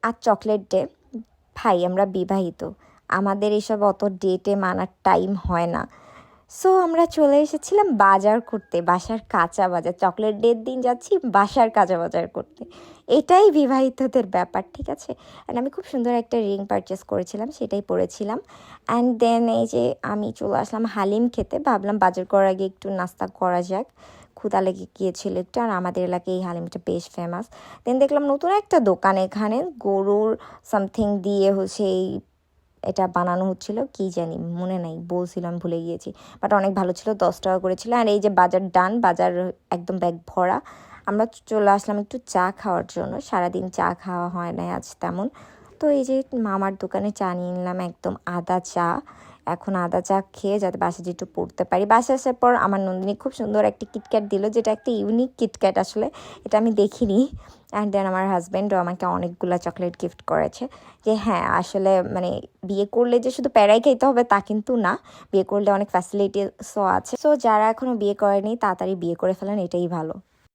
আর chocolate day. ভাই আমরা বিবাহিত, আমাদের এসব অত ডেটে মানার টাইম হয় না। সো আমরা চলে এসেছিলাম বাজার করতে, বাসার কাঁচা বাজার। চকলেট ডের দিন যাচ্ছি বাসার কাঁচা বাজার করতে, এটাই বিবাহিতদের ব্যাপার, ঠিক আছে। অ্যান্ড আমি খুব সুন্দর একটা রিং পারচেস করেছিলাম, সেটাই পরেছিলাম। অ্যান্ড দেন এই যে আমি চলে আসলাম হালিম খেতে, ভাবলাম বাজার করার আগে একটু নাস্তা করা যাক, ক্ষুধা লেগে গিয়েছিল একটু। আর আমাদের এলাকায় এই হালিমটা বেশ ফেমাস। দেন দেখলাম নতুন একটা দোকান, এখানে গরুর সামথিং দিয়ে হচ্ছে এই এটা বানানো হচ্ছিল, কি জানি মনে নাই, বলছিলাম ভুলে গিয়েছি। বাট অনেক ভালো ছিল, 10 টাকা করেছিল। আর এই যে বাজার ডান, বাজার একদম ব্যাগ ভরা। আমরা চলে আসলাম একটু চা খাওয়ার জন্য, সারাদিন চা খাওয়া হয় না আজ তেমন। তো এই যে মামার দোকানে চা নিয়ে নিলাম, একদম আদা চা। এখন আদা চা খেয়ে যাতে বাসে যেটু পড়তে পারি। বাসে আসার পর আমার নন্দিনী খুব সুন্দর একটা কিটক্যাট দিল, যেটা একটা ইউনিক কিটক্যাট আসলে, এটা আমি দেখিনি। অ্যান্ড দেন আমার হাজব্যান্ডও আমাকে অনেকগুলো চকলেট গিফট করেছে। যে হ্যাঁ আসলে মানে বিয়ে করলে যে শুধু প্যারাই খাইতে হবে তা কিন্তু না, বিয়ে করলে অনেক ফ্যাসিলিটিসও আছে। সো যারা এখনও বিয়ে করেনি তাড়াতাড়ি বিয়ে করে ফেলেন, এটাই ভালো।